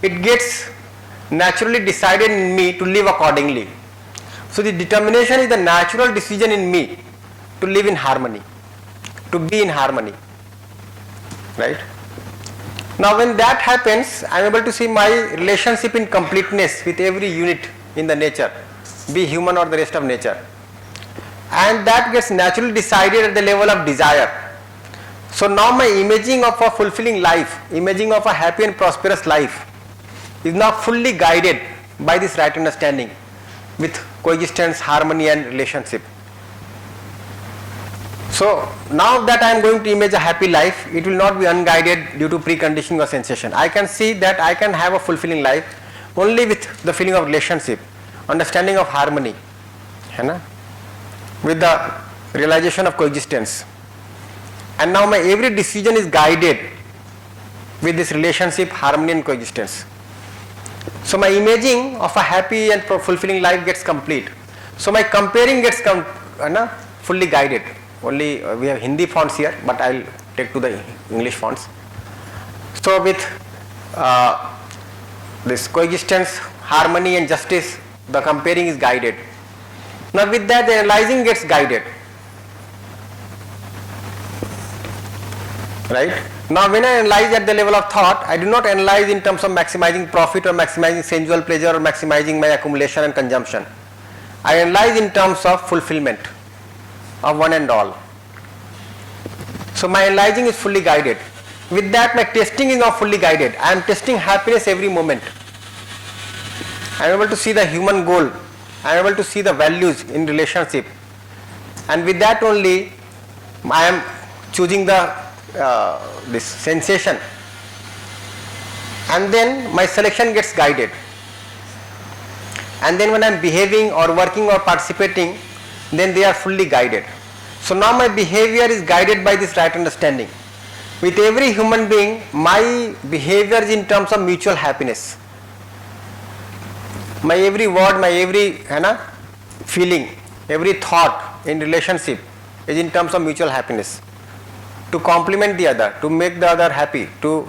it gets naturally decided in me to live accordingly. So the determination is the natural decision in me to live in harmony, to be in harmony, right? Now when that happens, I am able to see my relationship in completeness with every unit in the nature, be human or the rest of nature, and that gets naturally decided at the level of desire. So now my imaging of a fulfilling life, imaging of a happy and prosperous life is now fully guided by this right understanding with coexistence, harmony and relationship. So now that I am going to image a happy life, it will not be unguided due to preconditioning or sensation. I can see that I can have a fulfilling life only with the feeling of relationship, understanding of harmony, with the realization of coexistence. And now my every decision is guided with this relationship, harmony and coexistence. So my imaging of a happy and fulfilling life gets complete. So my comparing gets fully guided. Only we have Hindi fonts here, but I will take to the English fonts. So with this coexistence, harmony and justice, the comparing is guided. Now with that the analyzing gets guided. Right? Now when I analyze at the level of thought, I do not analyze in terms of maximizing profit or maximizing sensual pleasure or maximizing my accumulation and consumption. I analyze in terms of fulfillment of one and all. So my analyzing is fully guided. With that my testing is now fully guided. I am testing happiness every moment. I am able to see the human goal. I am able to see the values in relationship. And with that only I am choosing the this sensation, and then my selection gets guided. And then when I am behaving or working or participating, then they are fully guided. So now my behavior is guided by this right understanding. With every human being, my behavior is in terms of mutual happiness. My every word, my every feeling, every thought in relationship is in terms of mutual happiness, to complement the other, to make the other happy, to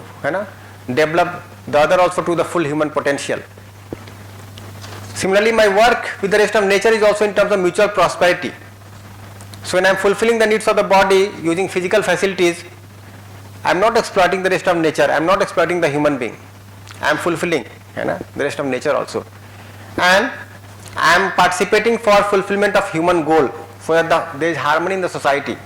develop the other also to the full human potential. Similarly, my work with the rest of nature is also in terms of mutual prosperity. So when I am fulfilling the needs of the body using physical facilities, I am not exploiting the rest of nature, I am not exploiting the human being. I am fulfilling the rest of nature also. And I am participating for fulfillment of human goal, so that there is harmony in the society.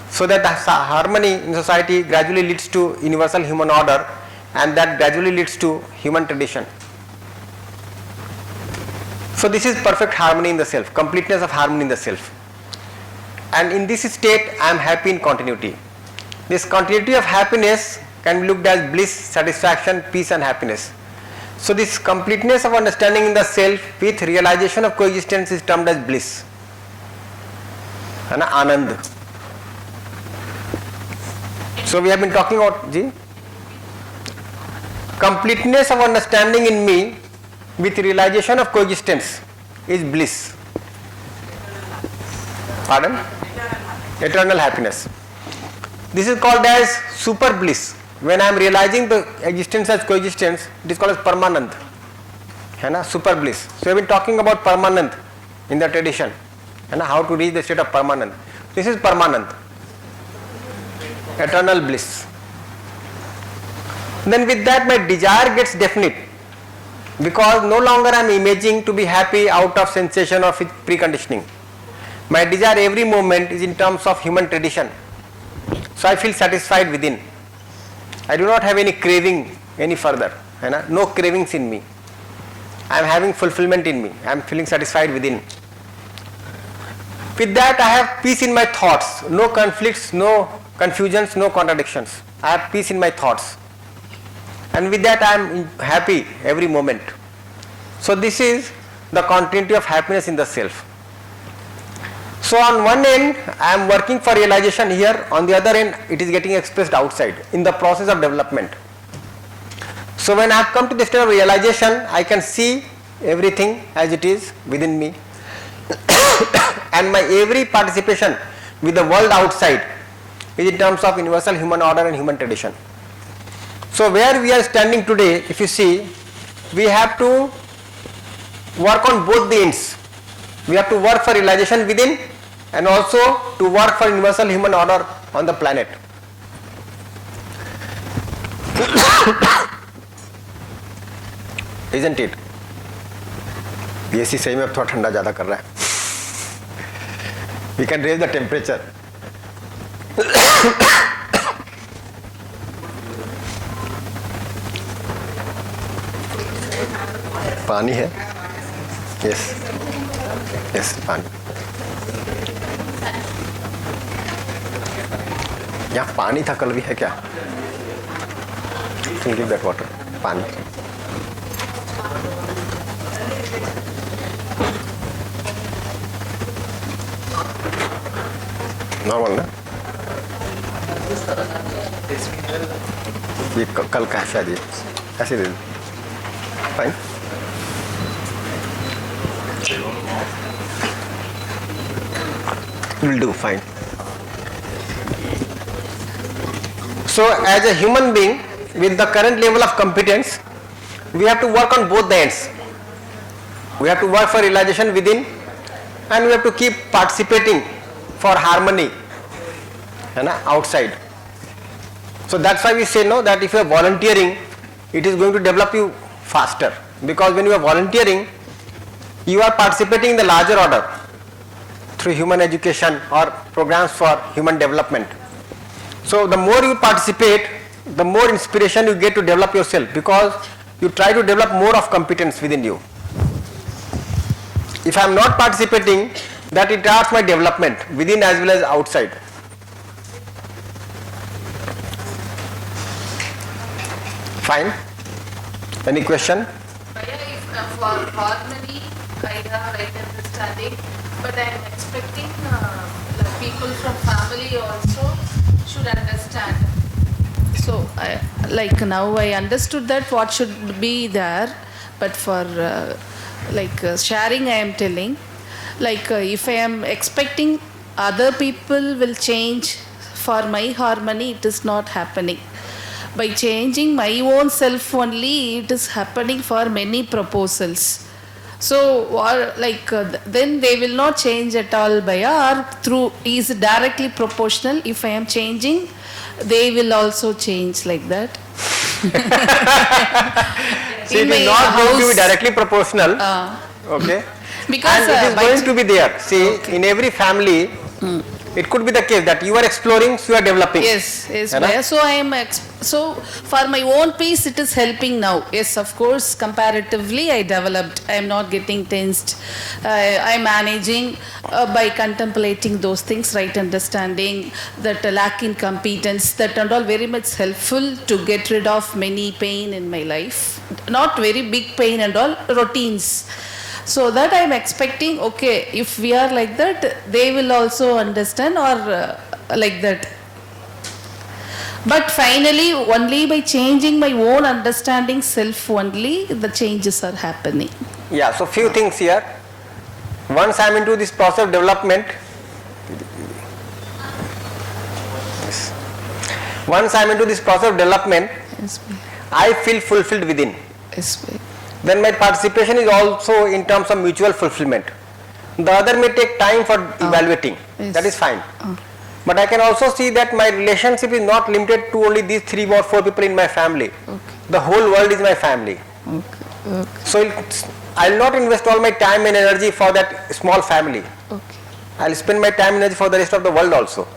So that the harmony in society gradually leads to universal human order, and that gradually leads to human tradition. So this is perfect harmony in the self, completeness of harmony in the self. And in this state I am happy in continuity. This continuity of happiness can be looked as bliss, satisfaction, peace and happiness. So this completeness of understanding in the self with realization of coexistence is termed as bliss, Anand. So we have been talking about completeness of understanding in me with realization of coexistence is bliss. Pardon? Eternal happiness. This is called as super bliss. When I am realizing the existence as coexistence, it is called as permanent. Super bliss. So we have been talking about permanent in the tradition, how to reach the state of permanent. This is permanent, eternal bliss. Then with that my desire gets definite, because no longer I am imaging to be happy out of sensation or preconditioning. My desire every moment is in terms of human tradition. So I feel satisfied within. I do not have any craving any further. No cravings in me. I am having fulfillment in me. I am feeling satisfied within. With that I have peace in my thoughts. No conflicts, no confusions, no contradictions. I have peace in my thoughts. And with that I am happy every moment. So this is the continuity of happiness in the self. So on one end I am working for realization here, on the other end it is getting expressed outside in the process of development. So when I have come to the state of realization, I can see everything as it is within me and my every participation with the world outside is in terms of universal human order and human tradition. So where we are standing today, if you see, we have to work on both the ends. We have to work for realization within and also to work for universal human order on the planet. Isn't it? AC सही में अब थोड़ा ठंडा ज़्यादा कर रहा है. We can raise the temperature. पानी है? Yes. Yes, पानी. यहाँ पानी था कल भी है क्या? Can you give that water? पानी. नॉर्मल ना? ये कल का है शायद ये ऐसे दे दो. Fine. Will do fine. So as a human being with the current level of competence, we have to work on both the ends. We have to work for realization within and we have to keep participating for harmony outside. So that's why we say no, that if you are volunteering, it is going to develop you faster, because when you are volunteering, you are participating in the larger order through human education or programs for human development. So the more you participate, the more inspiration you get to develop yourself, because you try to develop more of competence within you. If I am not participating, that retards my development within as well as outside. Fine. Any question? If for harmony, I have right understanding, but I am expecting people from family also should understand. So, now I understood that what should be there, but for sharing, I am telling. If I am expecting other people will change for my harmony, it is not happening. By changing my own self only, it is happening for many proposals. So, then they will not change at all by or through is directly proportional. If I am changing, they will also change like that. See, it is not going to be directly proportional. Okay. Because and it is going to be there. See, okay. In every family, it could be the case that you are exploring, so you are developing. Yes. So I am. So for my own peace, it is helping now. Yes, of course. Comparatively, I developed. I am not getting tensed. I am managing by contemplating those things, right understanding that lack in competence, that and all very much helpful to get rid of many pain in my life. Not very big pain and all routines. So that I am expecting, okay, if we are like that, they will also understand or like that. But finally, only by changing my own understanding self only, the changes are happening. Yeah, so few things here. Once I am into this process of development, Yes, I feel fulfilled within. yes, Then my participation is also in terms of mutual fulfillment. The other may take time for evaluating. Yes. That is fine. But I can also see that my relationship is not limited to only these 3 or 4 people in my family. Okay. The whole world is my family. Okay. So I will not invest all my time and energy for that small family. Okay. I will spend my time and energy for the rest of the world also.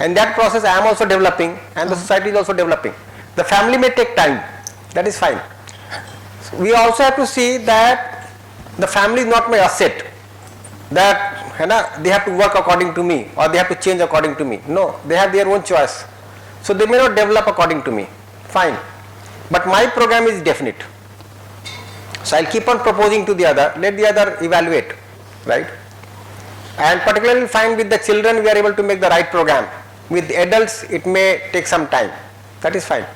And that process I am also developing, and the society is also developing. The family may take time. That is fine. So we also have to see that the family is not my asset. That they have to work according to me or they have to change according to me. No, they have their own choice. So they may not develop according to me. Fine. But my program is definite. So I'll keep on proposing to the other, let the other evaluate, right? And particularly find with the children we are able to make the right program. With the adults it may take some time. That is fine.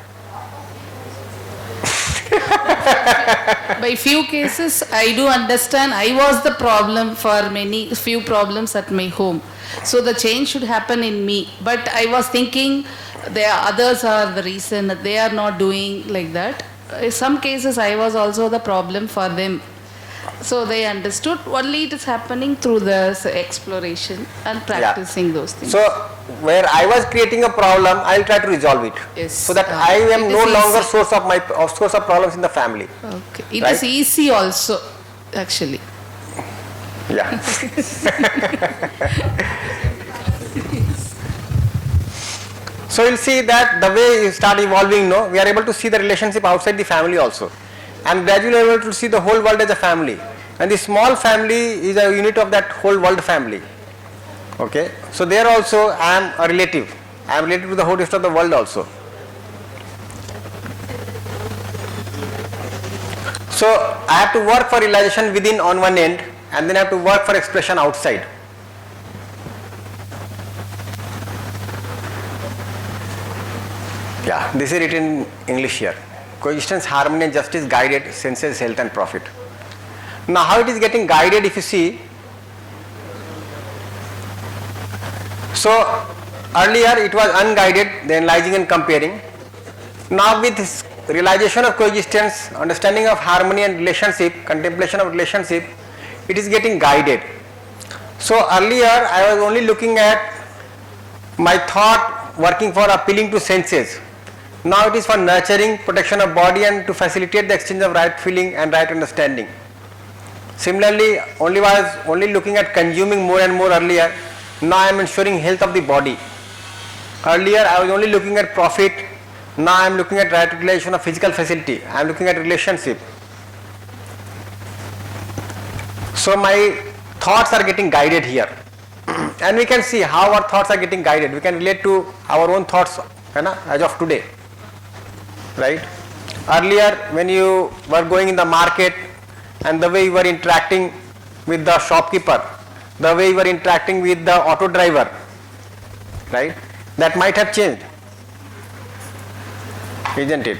By few cases, I do understand I was the problem for few problems at my home. So the change should happen in me. But I was thinking others are the reason that they are not doing like that. In some cases, I was also the problem for them. So they understood only it is happening through the exploration and practicing those things. So where I was creating a problem, I'll try to resolve it. Yes. So that I am no longer source of problems in the family. Okay. It Right? is easy also, actually. Yeah. So you'll see that the way you start evolving, no, we are able to see the relationship outside the family also, and gradually able to see the whole world as a family. And the small family is a unit of that whole world family. Okay. So there also I am a relative. I am related to the whole rest of the world also. So I have to work for realization within on one end, and then I have to work for expression outside. Yeah, this is written in English here. Coexistence, harmony and justice guided senses, health and profit. Now how it is getting guided, if you see. So earlier it was unguided, then analyzing and comparing. Now with this realization of coexistence, understanding of harmony and relationship, contemplation of relationship, it is getting guided. So earlier I was only looking at my thought working for appealing to senses. Now it is for nurturing, protection of body and to facilitate the exchange of right feeling and right understanding. Similarly, was only looking at consuming more and more earlier. Now I am ensuring health of the body. Earlier I was only looking at profit. Now I am looking at right utilization of physical facility. I am looking at relationship. So my thoughts are getting guided here. And we can see how our thoughts are getting guided. We can relate to our own thoughts as of today. Right? Earlier when you were going in the market and the way you were interacting with the shopkeeper, the way you were interacting with the auto driver, right? That might have changed, isn't it?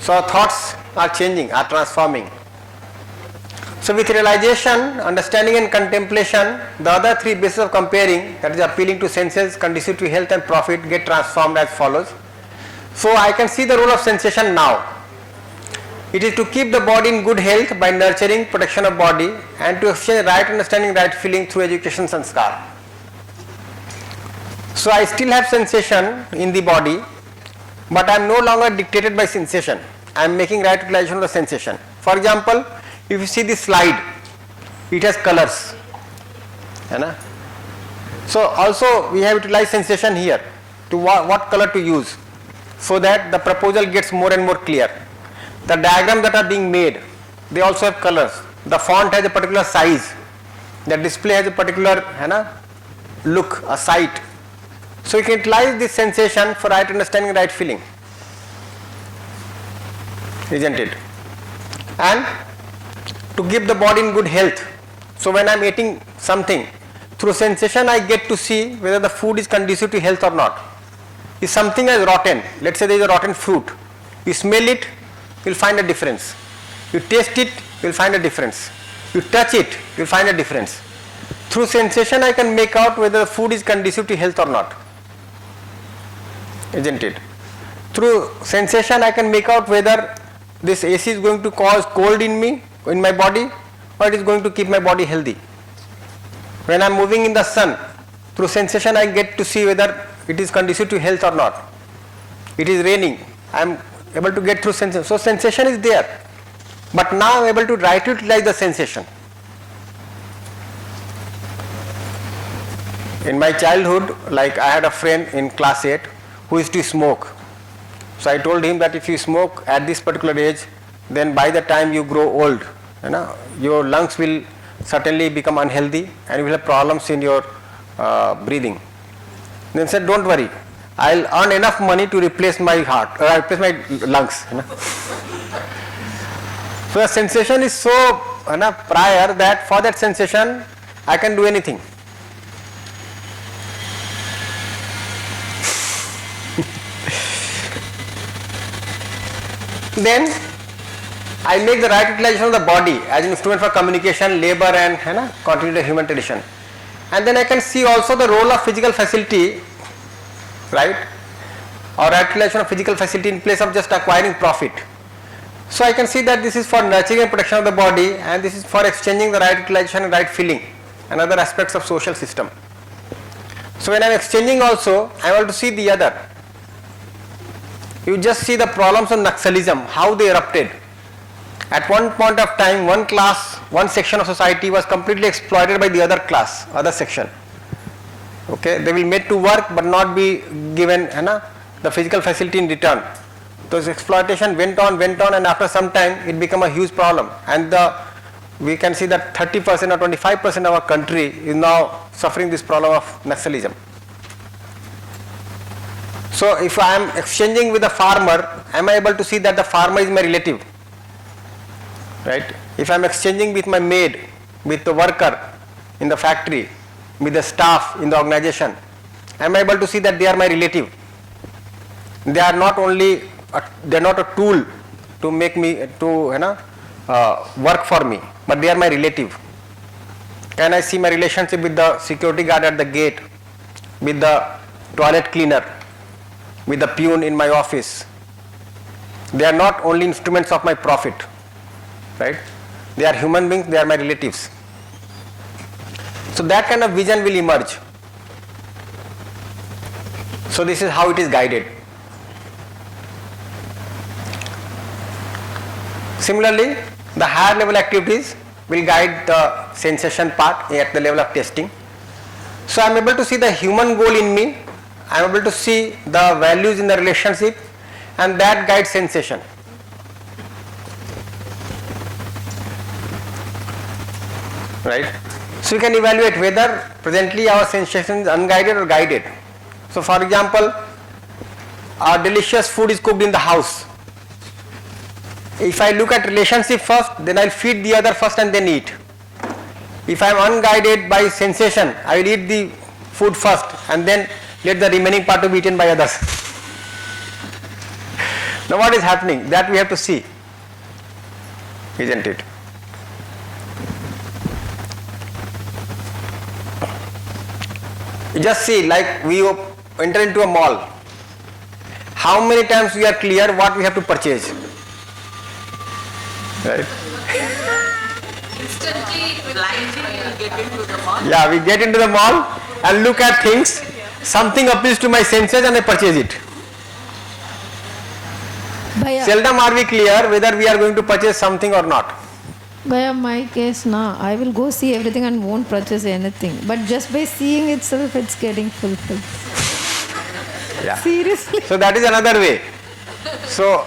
So our thoughts are changing, are transforming. So with realization, understanding and contemplation, the other three bases of comparing, that is appealing to senses, conducive to health and profit, get transformed as follows. So I can see the role of sensation now. It is to keep the body in good health by nurturing, protection of body, and to exchange right understanding, right feeling through education sanskar. So I still have sensation in the body, but I am no longer dictated by sensation. I am making right utilization of the sensation. For example, if you see this slide, it has colors. So also we have utilized sensation here to what color to use, so that the proposal gets more and more clear. The diagrams that are being made, they also have colors. The font has a particular size. The display has a particular look, a sight. So you can utilize this sensation for right understanding, right feeling, isn't it? And to give the body in good health. So when I am eating something, through sensation I get to see whether the food is conducive to health or not. If something is rotten, let's say there is a rotten fruit, you smell it, you will find a difference. You taste it, you will find a difference. You touch it, you will find a difference. Through sensation I can make out whether the food is conducive to health or not, isn't it? Through sensation I can make out whether this AC is going to cause cold in me, in my body, or it is going to keep my body healthy. When I am moving in the sun, through sensation I get to see whether it is conducive to health or not. It is raining, I am able to get through sensation. So sensation is there, but now I am able to right utilize the sensation. In my childhood, like I had a friend in class 8 who used to smoke. So I told him that if you smoke at this particular age, then by the time you grow old, your lungs will certainly become unhealthy and you will have problems in your breathing. Then said, don't worry, I'll earn enough money to replace my heart, replace my lungs. So the sensation is so prior that for that sensation I can do anything. Then I make the right utilization of the body as an instrument for communication, labor and continuity of human tradition. And then I can see also the role of physical facility, right, or utilization of physical facility in place of just acquiring profit. So I can see that this is for nurturing and protection of the body, and this is for exchanging the right utilization and right feeling and other aspects of social system. So when I am exchanging also, I want to see the other. You just see the problems of Naxalism, how they erupted. At one point of time, one class, one section of society was completely exploited by the other class, other section. Okay, they will made to work but not be given the physical facility in return. Those exploitation went on, and after some time it became a huge problem. And we can see that 30% or 25% of our country is now suffering this problem of Naxalism. So if I am exchanging with a farmer, am I able to see that the farmer is my relative? Right? If I am exchanging with my maid, with the worker in the factory, with the staff in the organization, am I able to see that they are my relative? They are not only they are not a tool to make me to work for me, but they are my relative. Can I see my relationship with the security guard at the gate, with the toilet cleaner, with the peon in my office? They are not only instruments of my profit, right? They are human beings, they are my relatives. So that kind of vision will emerge. So this is how it is guided. Similarly, the higher level activities will guide the sensation part at the level of testing. So I am able to see the human goal in me, I am able to see the values in the relationship, and that guides sensation. Right? So you can evaluate whether presently our sensation is unguided or guided. So for example, our delicious food is cooked in the house. If I look at relationship first, then I will feed the other first and then eat. If I am unguided by sensation, I will eat the food first and then let the remaining part to be eaten by others. Now what is happening? That we have to see, isn't it? You just see, like we enter into a mall. How many times we are clear what we have to purchase? Right? Instantly Blindly we get into the mall. Yeah, we get into the mall and look at things. Something appeals to my senses and I purchase it. Bhaiya, Seldom are we clear whether we are going to purchase something or not. Bhaiya, my case now, I will go see everything and won't purchase anything. But just by seeing itself, it's getting fulfilled. Yeah. Seriously. So that is another way. So,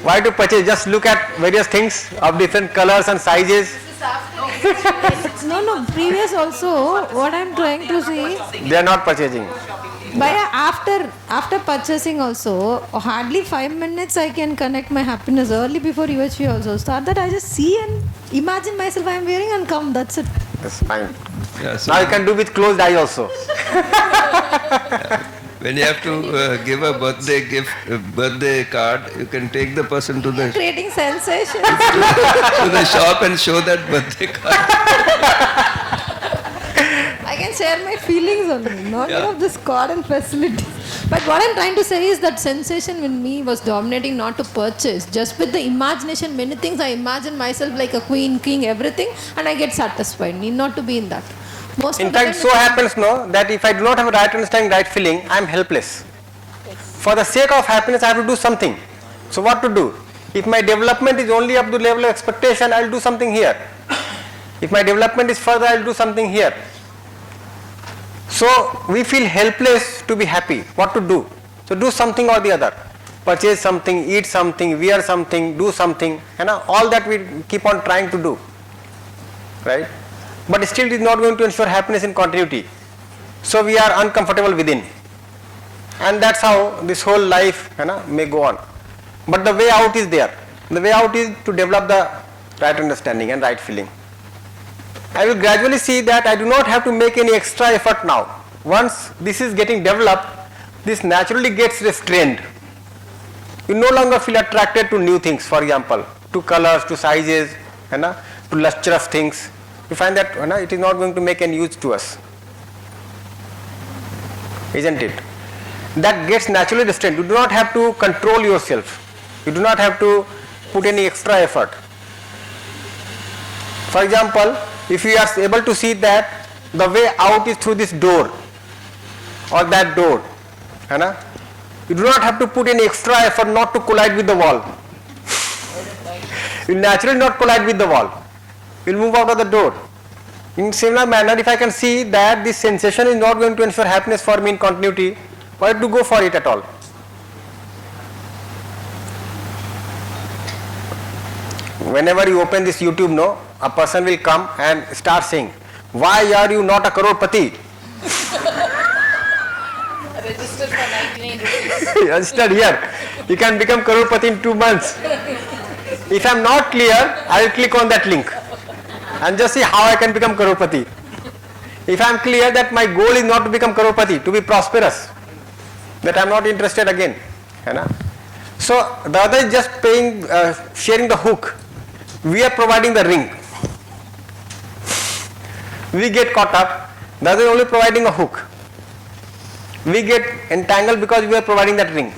why to purchase? Just look at various things of different colors and sizes. No, previous also, what I'm trying to see, They are not purchasing. Bhaiya, after purchasing also, hardly 5 minutes I can connect my happiness. Early before UHV also start that I just see and imagine myself I am wearing and come, that's it. That's fine. Yeah, so Now you can do with closed eye also. when you have to give a birthday card, you can take the person to the Creating sensations. to the shop and show that birthday card. I can share my feelings only, not of this card and facilities. But what I'm trying to say is that sensation in me was dominating not to purchase. Just with the imagination, many things I imagine myself like a queen, king, everything, and I get satisfied. Need not to be in that. Most In of the fact, time so happens that if I do not have a right understanding, right feeling, I am helpless. For the sake of happiness, I have to do something. So what to do? If my development is only up to the level of expectation, I will do something here. If my development is further, I will do something here. So we feel helpless to be happy. What to do? So do something or the other. Purchase something, eat something, wear something, do something. All that we keep on trying to do. Right? But still it is not going to ensure happiness in continuity. So we are uncomfortable within. And that's how this whole life may go on. But the way out is there. The way out is to develop the right understanding and right feeling. I will gradually see that I do not have to make any extra effort now. Once this is getting developed, this naturally gets restrained. You no longer feel attracted to new things, for example, to colors, to sizes, to lustrous things, we find that it is not going to make any use to us, isn't it? That gets naturally restrained. You do not have to control yourself. You do not have to put any extra effort. For example, if you are able to see that the way out is through this door or that door, you do not have to put any extra effort not to collide with the wall. You naturally not collide with the wall. You will move out of the door. In similar manner, if I can see that this sensation is not going to ensure happiness for me in continuity, why to go for it at all? Whenever you open this YouTube, a person will come and start saying, why are you not a crorepati? Registered for 99 rupees. Registered here. You can become crorepati in 2 months. If I am not clear, I will click on that link and just see how I can become crorepati. If I am clear that my goal is not to become crorepati, to be prosperous, that I am not interested again. So the other is just sharing the hook. We are providing the ring. We get caught up. The other is only providing a hook. We get entangled because we are providing that ring.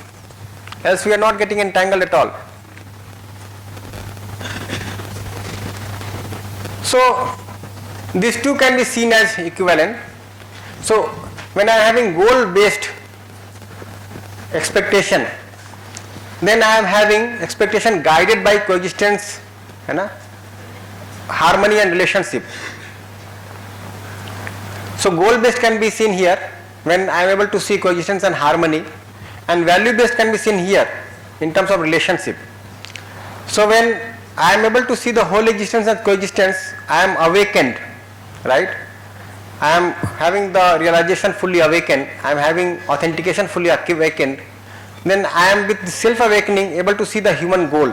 Else we are not getting entangled at all. So these two can be seen as equivalent. So when I am having goal-based expectation, then I am having expectation guided by coexistence, harmony and relationship. So goal-based can be seen here when I am able to see coexistence and harmony, and value-based can be seen here in terms of relationship. So when I am able to see the whole existence and coexistence, I am awakened, right? I am having the realization fully awakened, I am having authentication fully awakened, then I am with self-awakening able to see the human goal.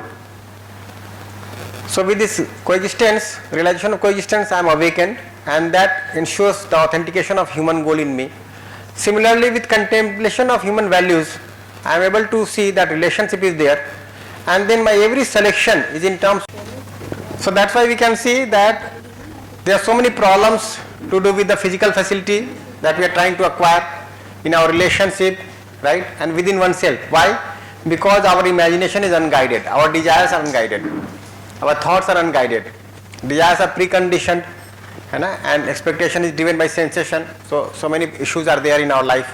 So with this coexistence, realization of coexistence, I am awakened, and that ensures the authentication of human goal in me. Similarly, with contemplation of human values, I am able to see that relationship is there, and then my every selection is in terms. So that's why we can see that there are so many problems to do with the physical facility that we are trying to acquire in our relationship, right, and within oneself. Why? Because our imagination is unguided, our desires are unguided, our thoughts are unguided, desires are preconditioned, and expectation is driven by sensation. So many issues are there in our life.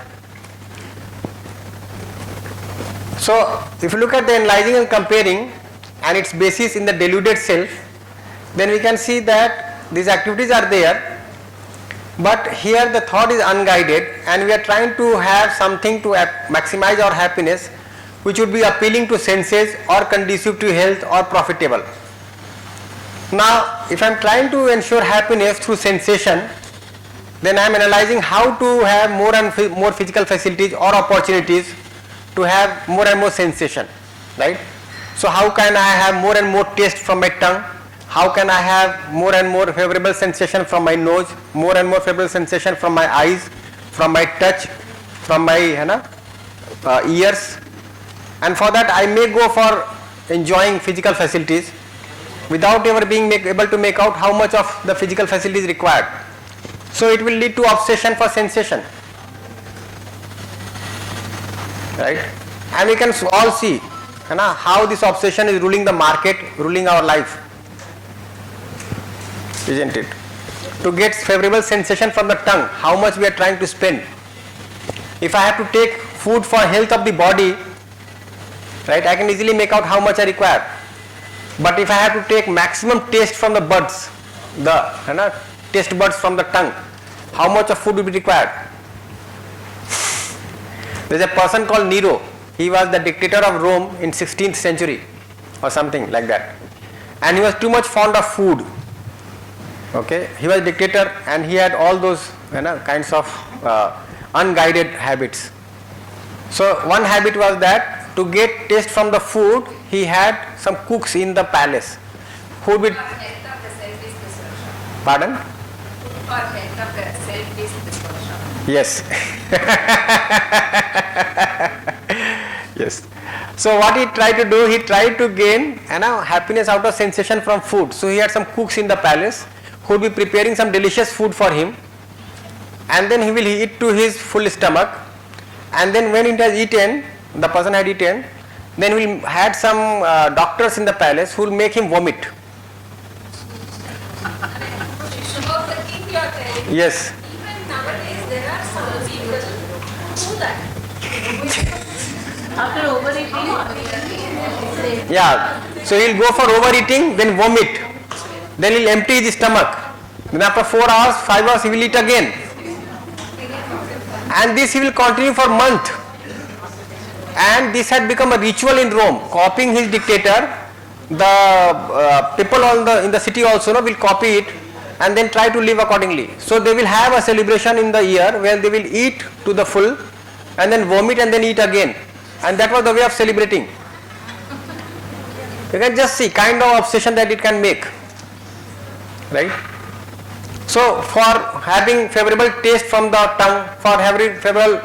So if you look at the analyzing and comparing and its basis in the deluded self, then we can see that these activities are there, but here the thought is unguided and we are trying to have something to maximize our happiness which would be appealing to senses or conducive to health or profitable. Now if I am trying to ensure happiness through sensation, then I am analyzing how to have more and more physical facilities or opportunities to have more and more sensation, right? So how can I have more and more taste from my tongue? How can I have more and more favorable sensation from my nose, more and more favorable sensation from my eyes, from my touch, from my ears? And for that I may go for enjoying physical facilities without ever being able to make out how much of the physical facility is required. So it will lead to obsession for sensation, right? And we can all see how this obsession is ruling the market, ruling our life, isn't it? To get favorable sensation from the tongue, how much we are trying to spend. If I have to take food for health of the body, right, I can easily make out how much I require. But if I have to take maximum taste from the buds, the taste buds from the tongue, how much of food will be required? There is a person called Nero. He was the dictator of Rome in 16th century or something like that, and he was too much fond of food. Okay, he was a dictator and he had all those kinds of unguided habits. So one habit was that to get taste from the food, he had some cooks in the palace who would be. Pardon? Yes. Yes. So what he tried to do, he tried to gain happiness out of sensation from food. So he had some cooks in the palace who will be preparing some delicious food for him, and then he will eat to his full stomach, and then when it has eaten, the person had eaten, then we will had some doctors in the palace who will make him vomit. About the king you are telling. Yes. Even nowadays there are some people who do that. After overeating, Yeah. So he will go for overeating, then vomit. Then he will empty his stomach. Then after 4 hours, 5 hours, he will eat again. And this he will continue for a month. And this had become a ritual in Rome. Copying his dictator, the people in the city also will copy it and then try to live accordingly. So they will have a celebration in the year where they will eat to the full and then vomit and then eat again. And that was the way of celebrating. You can just see kind of obsession that it can make. Right? So for having favorable taste from the tongue, for having favorable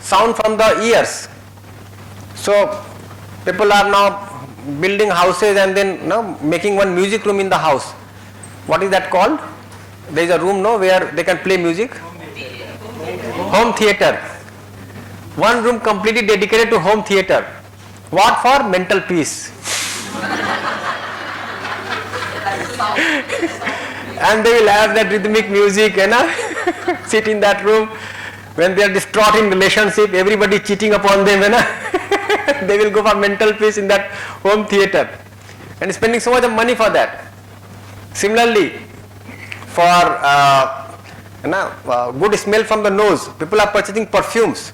sound from the ears. So people are now building houses and then making one music room in the house. What is that called? There is a room where they can play music. Home theater. One room completely dedicated to home theater. What for? Mental peace. And they will have that rhythmic music, sit in that room. When they are distraught in relationship, everybody cheating upon them, they will go for mental peace in that home theater and spending so much of money for that. Similarly, for good smell from the nose, people are purchasing perfumes.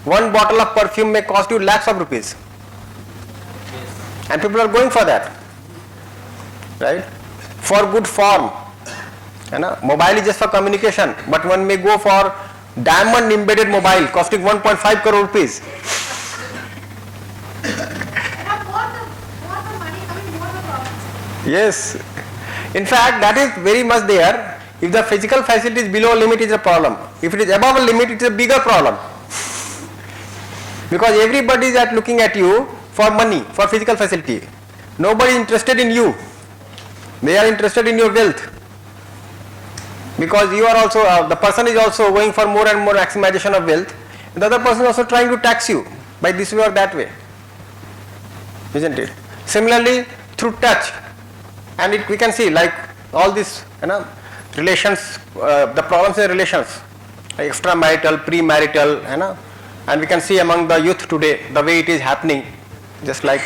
One bottle of perfume may cost you lakhs of rupees, and people are going for that, right? For good form, mobile is just for communication, but one may go for diamond embedded mobile costing 1.5 crore rupees. Yes, in fact that is very much there. If the physical facility is below a limit, it is a problem. If it is above a limit, it is a bigger problem. Because everybody is looking at you for money, for physical facility. Nobody is interested in you. They are interested in your wealth. Because you are also, the person is also going for more and more maximization of wealth. The other person is also trying to tax you by this way or that way. Isn't it? Similarly, through touch. And we can see like all these relations, the problems in relations, like extramarital, premarital, and we can see among the youth today the way it is happening, just like,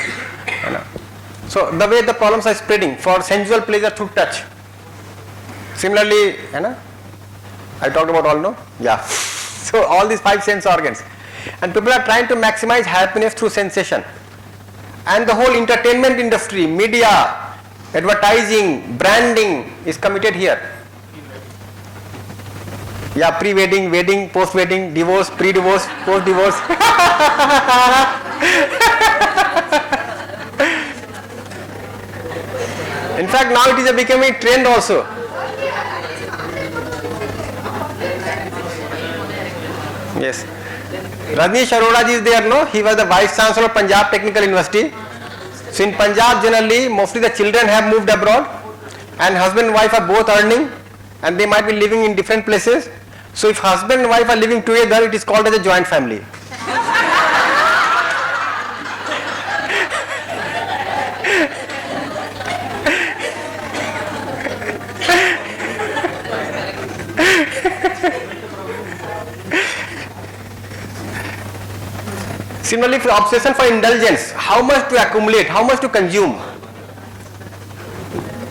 so the way the problems are spreading for sensual pleasure through touch. Similarly, I talked about all, no? Yeah. So all these 5 sense organs, and people are trying to maximize happiness through sensation, and the whole entertainment industry, media, advertising, branding is committed here. Yeah, pre-wedding, wedding, post-wedding, divorce, pre-divorce, post-divorce. In fact, now it is becoming a trend also. Yes. Rajneesh Arora ji is there, no? He was the Vice Chancellor of Punjab Technical University. So in Punjab generally, mostly the children have moved abroad and husband and wife are both earning and they might be living in different places. So if husband and wife are living together, it is called as a joint family. Similarly, for obsession for indulgence, how much to accumulate, how much to consume.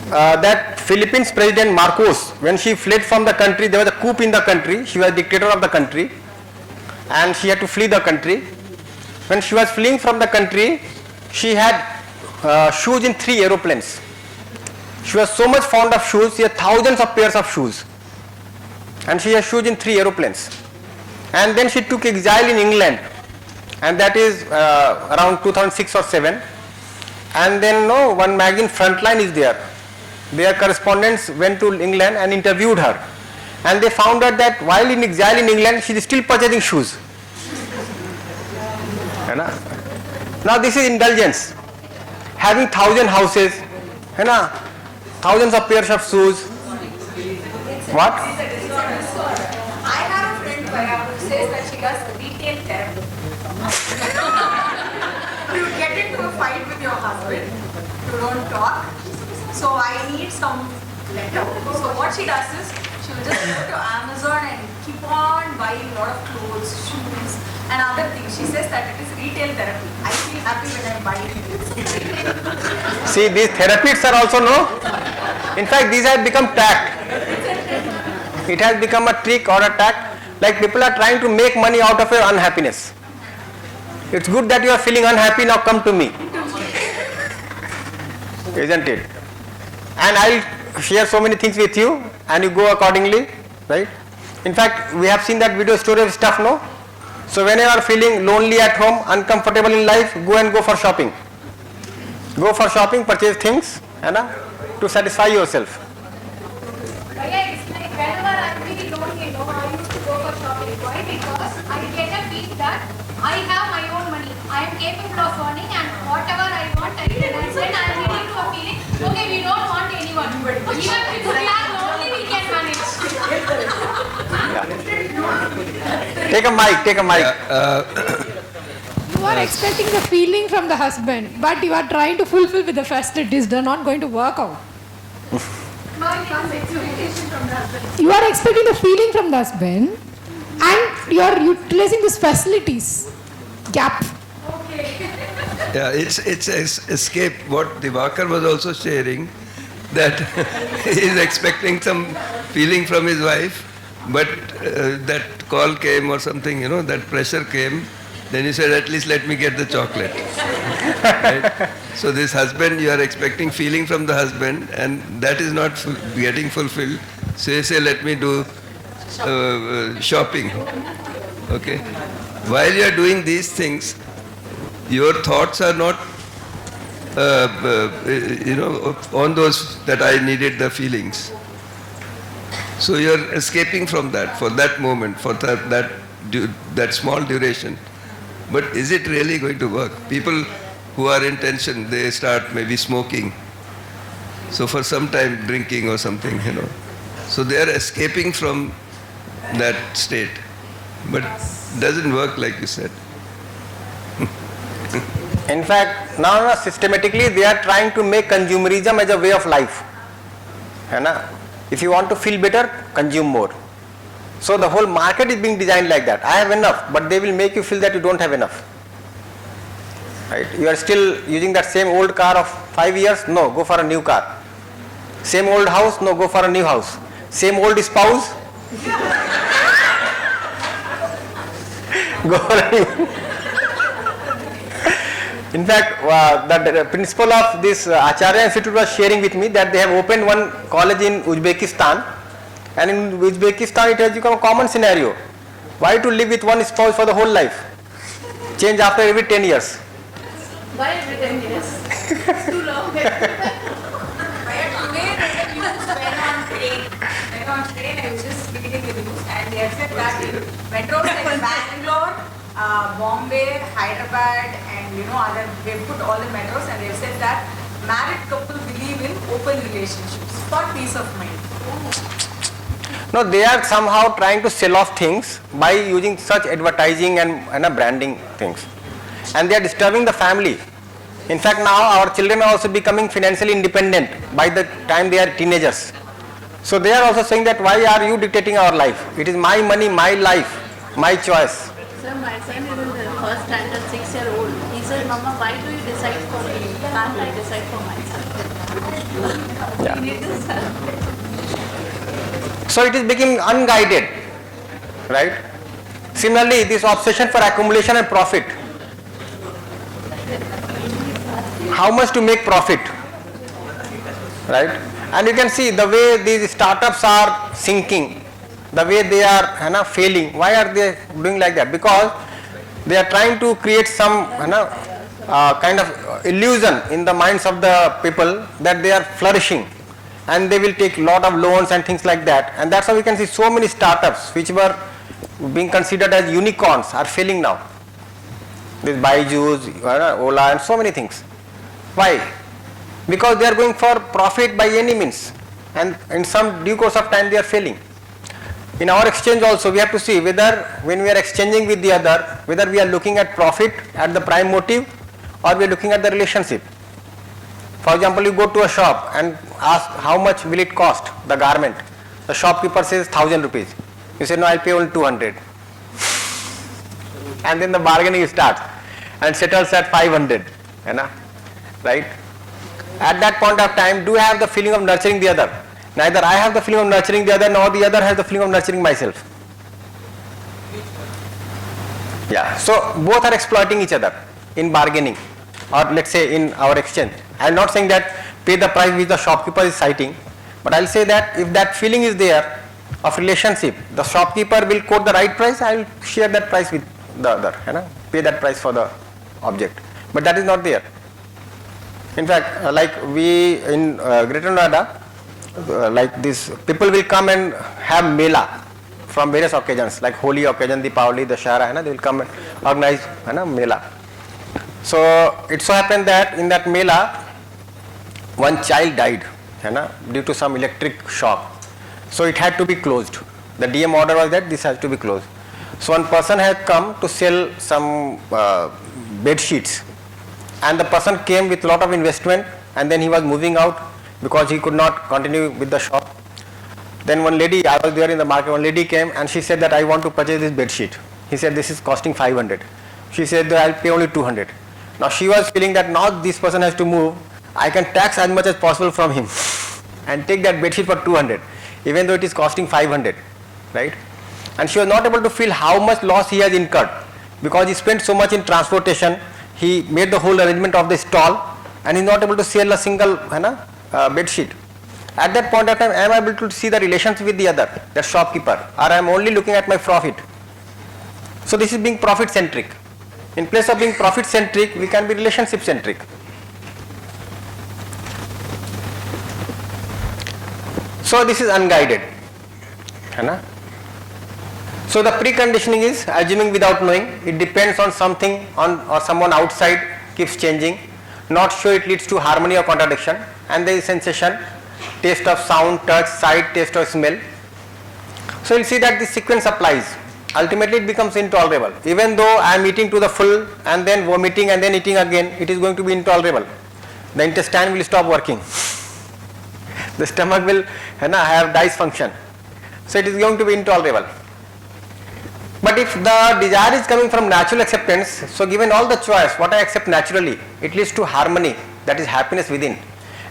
That Philippines President Marcos, when she fled from the country, there was a coup in the country, she was dictator of the country and she had to flee the country. When she was fleeing from the country, she had shoes in 3 aeroplanes. She was so much fond of shoes, she had thousands of pairs of shoes and she has shoes in 3 aeroplanes. And then she took exile in England, and that is around 2006 or 7. And then one magazine, Frontline, is there. Their correspondents went to England and interviewed her, and they found out that while in exile in England, she is still purchasing shoes. Now this is indulgence. Having 1,000 houses, thousands of pairs of shoes, What? I have a friend who says that she does retail therapy. You get into a fight with your husband, you don't talk, so I need some letter. So what she does is, she will just go to Amazon and keep on buying a lot of clothes, shoes and other things. She says that it is retail therapy. I feel happy when I'm buying it. See, these therapists are also no. In fact, these have become tact. It has become a trick or a tact. Like people are trying to make money out of your unhappiness. It's good that you are feeling unhappy, now come to me. Isn't it? And I'll share so many things with you and you go accordingly, right? In fact, we have seen that video story of stuff, no? So when you are feeling lonely at home, uncomfortable in life, go for shopping. Go for shopping, purchase things, to satisfy yourself. It's like whenever I'm really lonely, I used to go for shopping. Why? Because I get a feel that I have my own money. I am capable of earning and whatever I want, I can. And then I'm getting to a feeling, okay, we don't want anyone. Even if we are lonely, we can manage. Take a mic. You are expecting the feeling from the husband, but you are trying to fulfill with the facilities. They're not going to work out. You are expecting the feeling from the husband, and you are utilizing these facilities. Gap. Yeah, it's escape. What Divakar was also sharing, that he is expecting some feeling from his wife, but that call came or something, that pressure came. Then he said, at least let me get the chocolate. Right? So this husband, you are expecting feeling from the husband, and that is not getting fulfilled. So you say, let me do shopping. Okay. While you are doing these things, your thoughts are not, on those that I needed the feelings. So you are escaping from that for that moment, for that small duration. But is it really going to work? People who are in tension, they start maybe smoking. So for some time drinking or something, So they are escaping from that state. But doesn't work like you said. In fact, now systematically they are trying to make consumerism as a way of life. If you want to feel better, consume more. So the whole market is being designed like that. I have enough, but they will make you feel that you don't have enough. Right? You are still using that same old car of 5 years? No, go for a new car. Same old house? No, go for a new house. Same old spouse? Go for a new. In fact, the principal of this Acharya Institute was sharing with me that they have opened one college in Uzbekistan, and in Uzbekistan it has become a common scenario. Why to live with one spouse for the whole life? Change after every 10 years. Why every 10 years? It's too long. Today the news went on train, I was just reading the news, and they have said that in metros like Bangalore, Bombay, Hyderabad, and other, they've put all the metros, and they've said that married couple believe in open relationships for peace of mind. No, they are somehow trying to sell off things by using such advertising and branding things, and they are disturbing the family. In fact, now our children are also becoming financially independent by the time they are teenagers. So they are also saying that why are you dictating our life? It is my money, my life, my choice. Sir, my son is in the first standard, 6-year-old. He said, Mama, why do you decide for me? Can't I decide for myself? Yeah. We need this help. So it is becoming unguided, right? Similarly, this obsession for accumulation and profit. How much to make profit, right? And you can see the way these startups are sinking, the way they are failing. Why are they doing like that? Because they are trying to create some kind of illusion in the minds of the people that they are flourishing, and they will take lot of loans and things like that. And that's how we can see so many startups which were being considered as unicorns are failing now. This Byju's, Ola, and so many things. Why? Because they are going for profit by any means. and in some due course of time they are failing. In our exchange also we have to see whether when we are exchanging with the other, whether we are looking at profit at the prime motive or we are looking at the relationship. For example, you go to a shop and ask how much will it cost, the garment. The shopkeeper says 1,000 rupees. You say no, I'll pay only 200. And then the bargaining starts and settles at 500. Right? At that point of time, do I have the feeling of nurturing the other? Neither I have the feeling of nurturing the other, nor the other has the feeling of nurturing myself. Yeah, so both are exploiting each other in bargaining, or let's say in our exchange. I am not saying that pay the price which the shopkeeper is citing, but I will say that if that feeling is there of relationship, the shopkeeper will quote the right price, I will share that price with the other, pay that price for the object. But that is not there. In fact, like we in Greater Noida, like this, people will come and have mela from various occasions, like Holi occasion, Deepavali, Dashara, they will come and organize mela. So it so happened that in that mela, one child died due to some electric shock. So it had to be closed. The DM order was that this has to be closed. So one person had come to sell some bed sheets, and the person came with a lot of investment, and then he was moving out because he could not continue with the shop. Then one lady, I was there in the market, one lady came and she said that I want to purchase this bed sheet. He said this is costing 500. She said that I'll pay only 200. Now she was feeling that now this person has to move, I can tax as much as possible from him and take that bed sheet for 200, even though it is costing 500, right? And she was not able to feel how much loss he has incurred because he spent so much in transportation, he made the whole arrangement of the stall and he is not able to sell a single bed sheet. At that point of time, I am able to see the relationship with the other, the shopkeeper, or I am only looking at my profit. So this is being profit centric. In place of being profit centric, we can be relationship centric. So this is unguided. So the preconditioning is assuming without knowing. It depends on something or someone outside keeps changing. Not sure it leads to harmony or contradiction. And there is sensation, taste of sound, touch, sight, taste of smell. So you'll see that this sequence applies. Ultimately it becomes intolerable. Even though I am eating to the full and then vomiting and then eating again, it is going to be intolerable. The intestine will stop working. The stomach will have dysfunction. So it is going to be intolerable. But if the desire is coming from natural acceptance, so given all the choice, what I accept naturally, it leads to harmony, that is happiness within.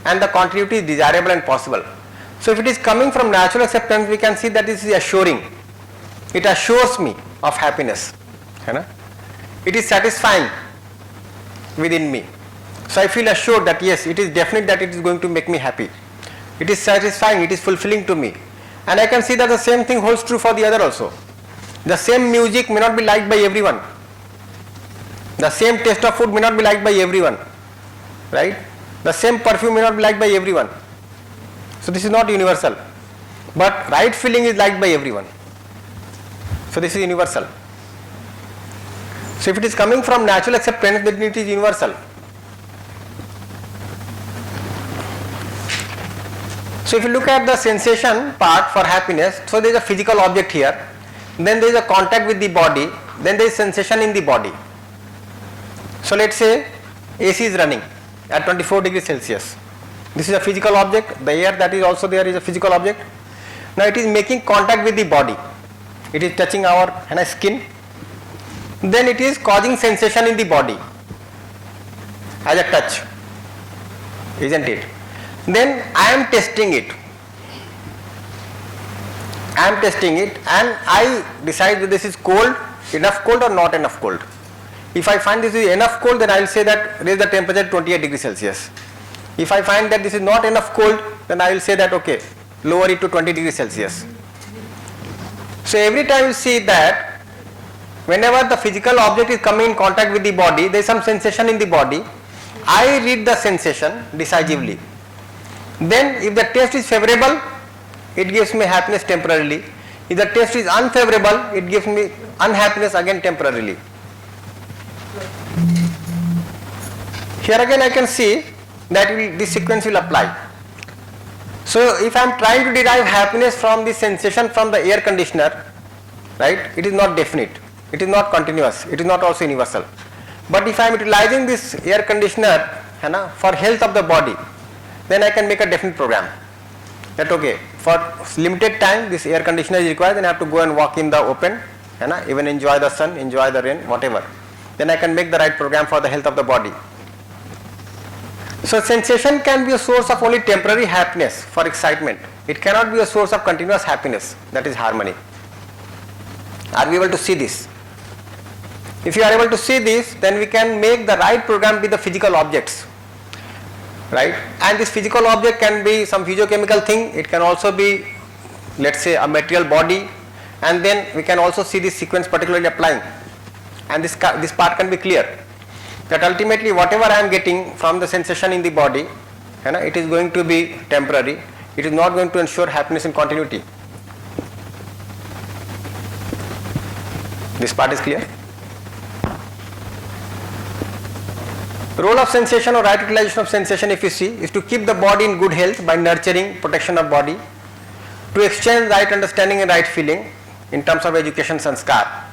And the continuity is desirable and possible. So if it is coming from natural acceptance, we can see that this is assuring. It assures me of happiness. It is satisfying within me. So I feel assured that yes, it is definite that it is going to make me happy. It is satisfying, it is fulfilling to me. And I can see that the same thing holds true for the other also. The same music may not be liked by everyone. The same taste of food may not be liked by everyone. Right? The same perfume may not be liked by everyone. So this is not universal. But right feeling is liked by everyone. So this is universal. So if it is coming from natural acceptance, then it is universal. So if you look at the sensation part for happiness, so there is a physical object here, then there is a contact with the body, then there is sensation in the body. So let's say AC is running at 24 degrees Celsius. This is a physical object, the air that is also there is a physical object. Now it is making contact with the body. It is touching our skin. Then it is causing sensation in the body as a touch, isn't it? Then I am testing it. I am testing it and I decide that this is cold, enough cold or not enough cold. If I find this is enough cold, then I will say that raise the temperature 28 degrees Celsius. If I find that this is not enough cold, then I will say that okay, lower it to 20 degrees Celsius. So every time you see that whenever the physical object is coming in contact with the body, there is some sensation in the body. I read the sensation decisively. Then if the taste is favorable, it gives me happiness temporarily. If the taste is unfavorable, it gives me unhappiness again temporarily. Here again I can see that this sequence will apply. So if I am trying to derive happiness from the sensation from the air conditioner, right, it is not definite, it is not continuous, it is not also universal. But if I am utilizing this air conditioner for health of the body, then I can make a definite program. That okay, for limited time this air conditioner is required, then I have to go and walk in the open, even enjoy the sun, enjoy the rain, whatever. Then I can make the right program for the health of the body. So sensation can be a source of only temporary happiness for excitement. It cannot be a source of continuous happiness, that is harmony. Are we able to see this? If you are able to see this, then we can make the right program with the physical objects, right? And this physical object can be some physiochemical thing, it can also be, let's say, a material body, and then we can also see this sequence particularly applying, and this part can be clear, that ultimately whatever I am getting from the sensation in the body, it is going to be temporary, it is not going to ensure happiness in continuity. This part is clear? Role of sensation or right utilization of sensation, if you see, is to keep the body in good health by nurturing protection of body, to exchange right understanding and right feeling in terms of education sanskar.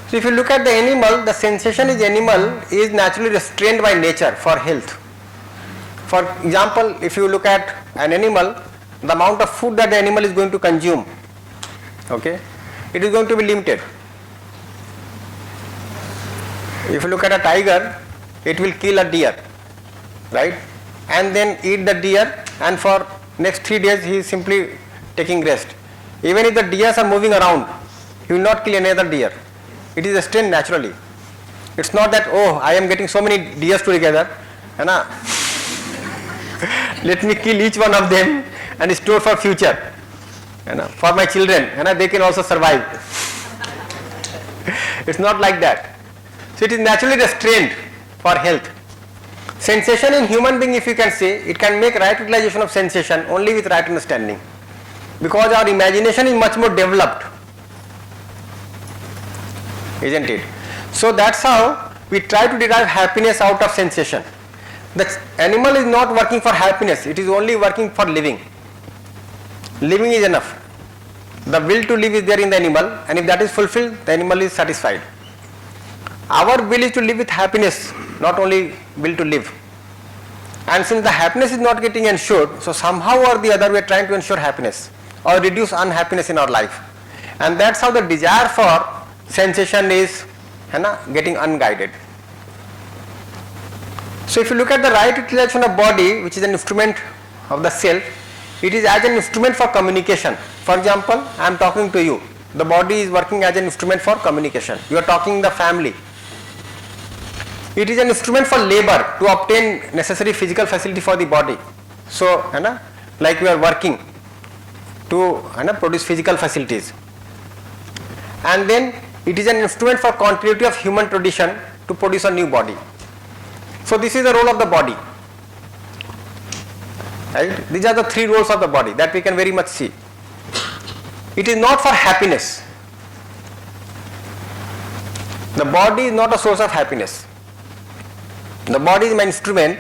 So if you look at the animal, the sensation is naturally restrained by nature for health. For example, if you look at an animal, the amount of food that the animal is going to consume, okay, it is going to be limited. If you look at a tiger, it will kill a deer, right, and then eat the deer, and for next 3 days he is simply taking rest. Even if the deers are moving around, he will not kill another deer. It is restrained naturally. It's not that, oh, I am getting so many deers together, let me kill each one of them and store for future, for my children, they can also survive. It's not like that. So it is naturally restrained for health. Sensation in human being, if you can say, it can make right utilization of sensation only with right understanding, because our imagination is much more developed, isn't it? So that's how we try to derive happiness out of sensation. The animal is not working for happiness, it is only working for living. Living is enough. The will to live is there in the animal, and if that is fulfilled, the animal is satisfied. Our will is to live with happiness, not only will to live. And since the happiness is not getting ensured, so somehow or the other we are trying to ensure happiness or reduce unhappiness in our life. And that's how the desire for sensation is getting unguided. So if you look at the right utilization of body, which is an instrument of the self, it is as an instrument for communication. For example, I am talking to you. The body is working as an instrument for communication. You are talking the family. It is an instrument for labor to obtain necessary physical facility for the body. So, like we are working to produce physical facilities. And then it is an instrument for continuity of human tradition to produce a new body. So this is the role of the body. Right? These are the 3 roles of the body that we can very much see. It is not for happiness. The body is not a source of happiness. The body is my instrument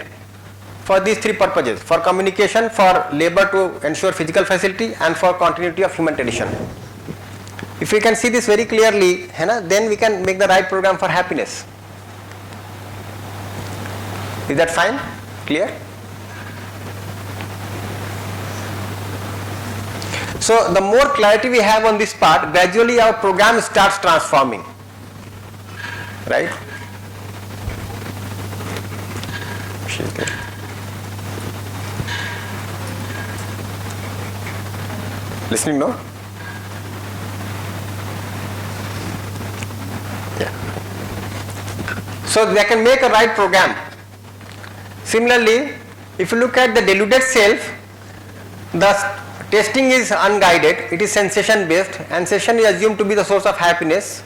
for these 3 purposes: for communication, for labor to ensure physical facility, and for continuity of human tradition. If we can see this very clearly, then we can make the right program for happiness. Is that fine? Clear? So the more clarity we have on this part, gradually our program starts transforming, right? Listening, no? Yeah. So they can make a right program. Similarly, if you look at the deluded self, the testing is unguided, it is sensation based, and sensation is assumed to be the source of happiness,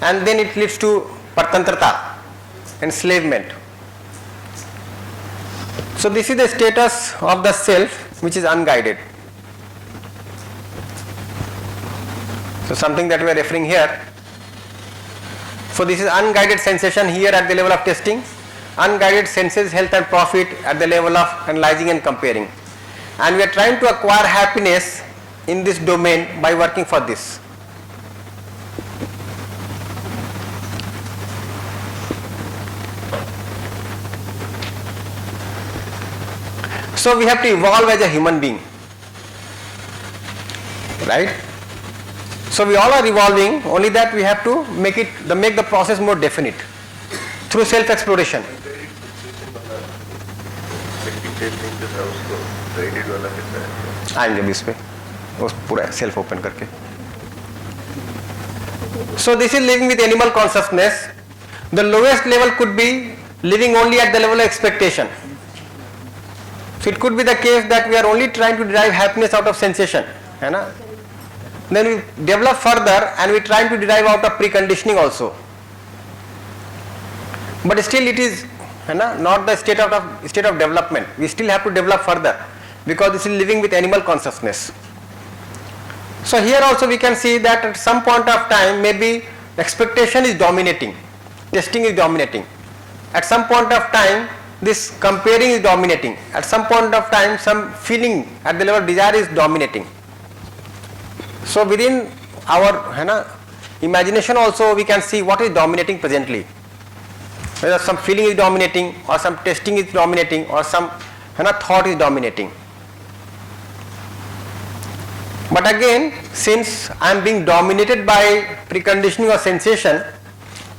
and then it leads to partantrata, enslavement. So this is the status of the self which is unguided. So something that we are referring here. So this is unguided sensation here at the level of testing, unguided senses, health and profit at the level of analyzing and comparing. and we are trying to acquire happiness in this domain by working for this. So we have to evolve as a human being, right? So we all are evolving, only that we have to make the process more definite through self-exploration. आएंगे भी इस पे उस पूरा self open करके. So this is living with animal consciousness. The lowest level could be living only at the level of expectation. So it could be the case that we are only trying to derive happiness out of sensation, है ना? Then we develop further and we trying to derive out of preconditioning also. But still it is, है ना, not the state of development. We still have to develop further because this is living with animal consciousness. So here also we can see that at some point of time maybe expectation is dominating, testing is dominating. At some point of time this comparing is dominating. At some point of time some feeling at the level of desire is dominating. So within our imagination also we can see what is dominating presently. Whether some feeling is dominating or some testing is dominating or some thought is dominating. But again, since I am being dominated by preconditioning or sensation,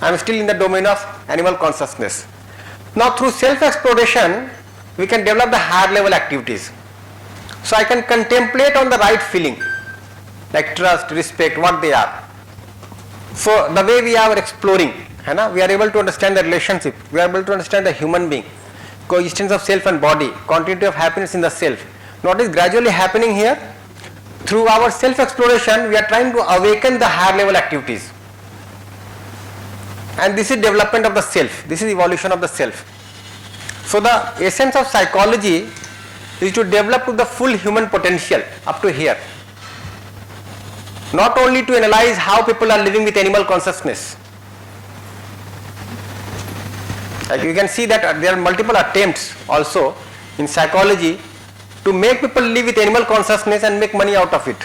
I am still in the domain of animal consciousness. Now through self-exploration, we can develop the higher level activities. So I can contemplate on the right feeling, like trust, respect, what they are. So the way we are exploring, we are able to understand the relationship, we are able to understand the human being, coexistence of self and body, continuity of happiness in the self. Now what is gradually happening here? Through our self-exploration, we are trying to awaken the higher level activities. And this is development of the self, this is evolution of the self. So the essence of psychology is to develop to the full human potential up to here. Not only to analyze how people are living with animal consciousness. Like you can see that there are multiple attempts also in psychology to make people live with animal consciousness and make money out of it.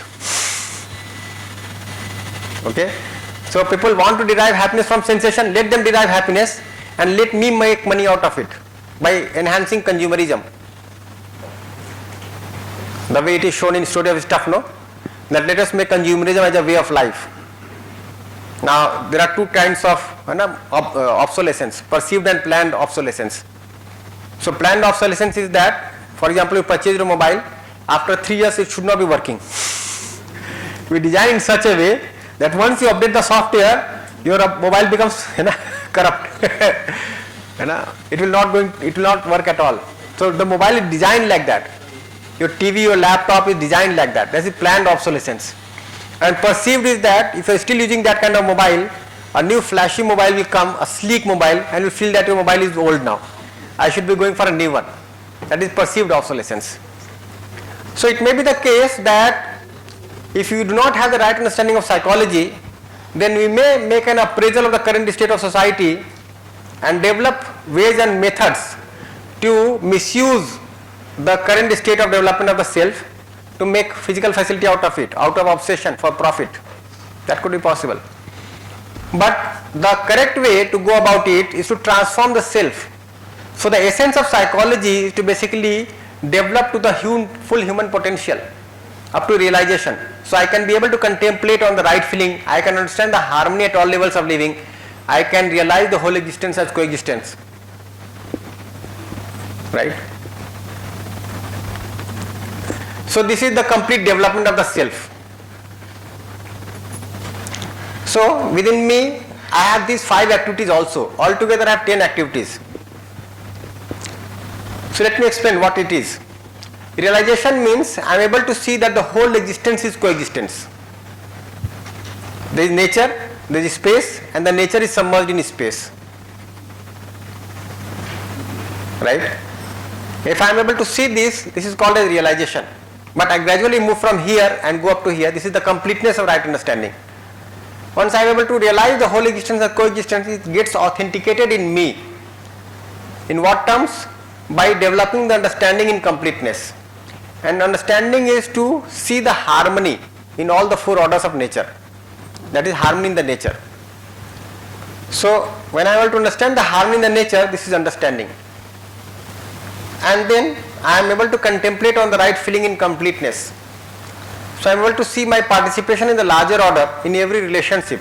Okay? So people want to derive happiness from sensation, let them derive happiness and let me make money out of it by enhancing consumerism. The way it is shown in Story of Stuff, no? That let us make consumerism as a way of life. Now there are two kinds of obsolescence, perceived and planned obsolescence. So planned obsolescence is that, for example, you purchase a mobile, after 3 years it should not be working. We design in such a way that once you update the software, your mobile becomes corrupt. It will not work at all. So the mobile is designed like that. Your TV, your laptop is designed like that. That is planned obsolescence. And perceived is that if you are still using that kind of mobile, a new flashy mobile will come, a sleek mobile, and you feel that your mobile is old now. I should be going for a new one. That is perceived obsolescence. So it may be the case that if you do not have the right understanding of psychology, then we may make an appraisal of the current state of society and develop ways and methods to misuse the current state of development of the self to make physical facility out of it, out of obsession for profit. That could be possible. But the correct way to go about it is to transform the self. So the essence of psychology is to basically develop to the full human potential up to realization. So I can be able to contemplate on the right feeling, I can understand the harmony at all levels of living, I can realize the whole existence as coexistence. Right? So this is the complete development of the self. So within me I have these 5 activities also. Altogether I have 10 activities. So let me explain what it is. Realization means I am able to see that the whole existence is coexistence. There is nature, there is space, and the nature is submerged in space. Right? If I am able to see this, this is called as realization. But I gradually move from here and go up to here. This is the completeness of right understanding. Once I am able to realize the whole existence or coexistence, it gets authenticated in me. In what terms? By developing the understanding in completeness. And understanding is to see the harmony in all the four orders of nature. That is harmony in the nature. So when I want to understand the harmony in the nature, this is understanding. And then I am able to contemplate on the right feeling in completeness. So I am able to see my participation in the larger order in every relationship.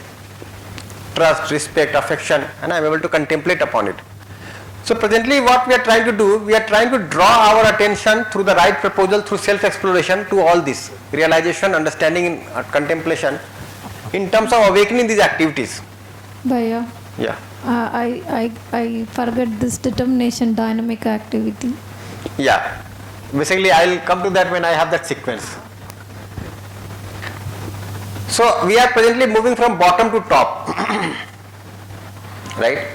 Trust, respect, affection, and I am able to contemplate upon it. So presently what we are trying to do, we are trying to draw our attention through the right proposal, through self-exploration to all this. Realization, understanding, and contemplation in terms of awakening these activities. Bhaiya, Yeah. I forget this determination dynamic activity. Yeah. Basically I will come to that when I have that sequence. So we are presently moving from bottom to top. Right?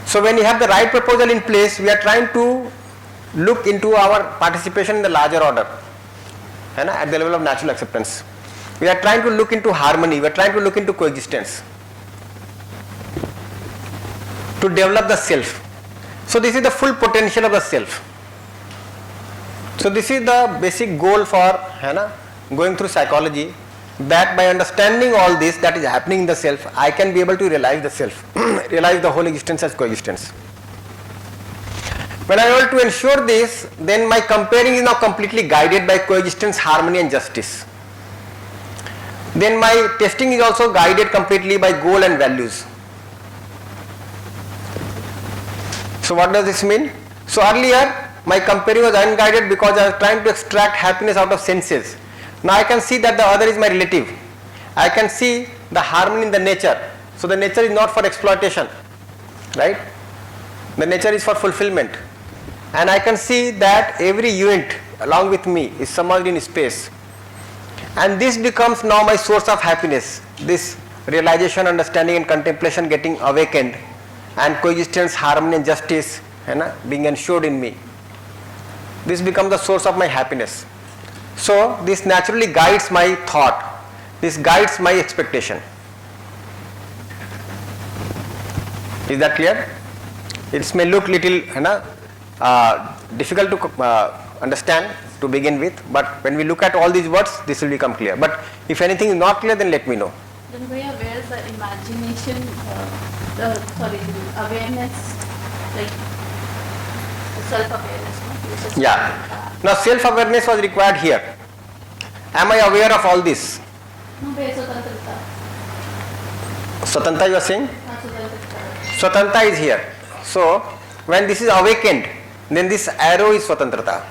So when you have the right proposal in place, we are trying to look into our participation in the larger order, at the level of natural acceptance. We are trying to look into harmony, we are trying to look into coexistence, to develop the self. So this is the full potential of the self. So this is the basic goal for going through psychology, that by understanding all this that is happening in the self, I can be able to realize the self, realize the whole existence as coexistence. When I am able to ensure this, then my comparing is now completely guided by coexistence, harmony and justice. Then my testing is also guided completely by goal and values. So what does this mean? So earlier my comparing was unguided because I was trying to extract happiness out of senses. Now I can see that the other is my relative. I can see the harmony in the nature. So the nature is not for exploitation, right? The nature is for fulfillment. And I can see that every unit along with me is submerged in space. And this becomes now my source of happiness. This realization, understanding and contemplation getting awakened, and coexistence, harmony and justice being ensured in me. This becomes the source of my happiness. So this naturally guides my thought, this guides my expectation. Is that clear? It may look little difficult to understand to begin with, but when we look at all these words, this will become clear. But if anything is not clear, then let me know. Then where is the imagination, the awareness, like self-awareness? No? Yeah. Now self-awareness was required here. Am I aware of all this? No, Swatantrata. Swatanta you are saying? Swatantrata. Swatanta is here. So when this is awakened, then this arrow is Swatantrata.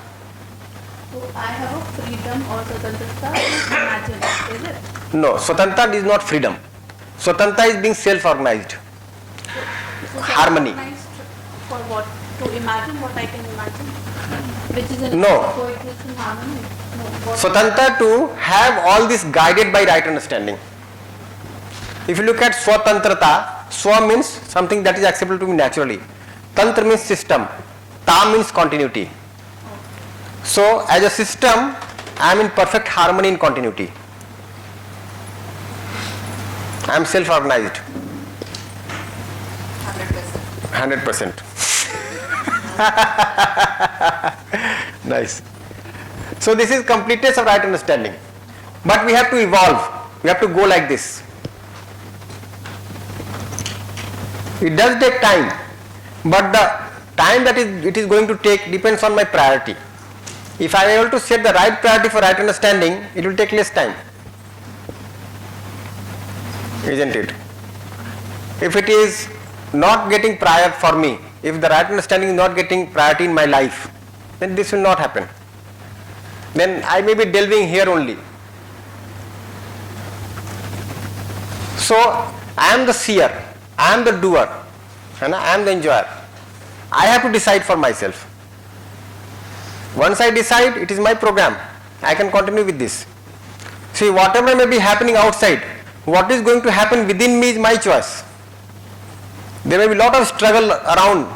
So I have a freedom or Swatantrata to imagine, is it? No, Swatanta is not freedom. Swatanta is being self-organized. So Harmony. self-organized for what? To imagine what I can imagine? Which is an No. coexistence harmony? No. What? Swatanta to have all this guided by right understanding. If you look at Swatantrata, Swa means something that is acceptable to me naturally. Tantra means system. Ta means continuity. So as a system, I am in perfect harmony and continuity. I am self-organized. 100%. Nice. So this is completeness of right understanding. But we have to evolve. We have to go like this. It does take time, but the time that it is going to take depends on my priority. If I am able to set the right priority for right understanding, it will take less time. Isn't it? If it is not getting prior for me, if the right understanding is not getting priority in my life, then this will not happen. Then I may be delving here only. So I am the seer, I am the doer, and I am the enjoyer. I have to decide for myself. Once I decide, it is my program. I can continue with this. See, whatever may be happening outside, what is going to happen within me is my choice. There may be a lot of struggle around,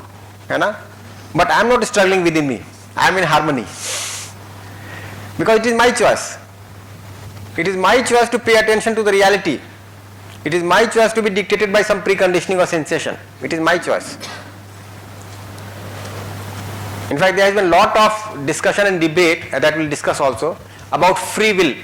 but I am not struggling within me. I am in harmony. Because it is my choice. It is my choice to pay attention to the reality. It is my choice to be dictated by some preconditioning or sensation. It is my choice. In fact, there has been a lot of discussion and debate that we'll discuss also about free will.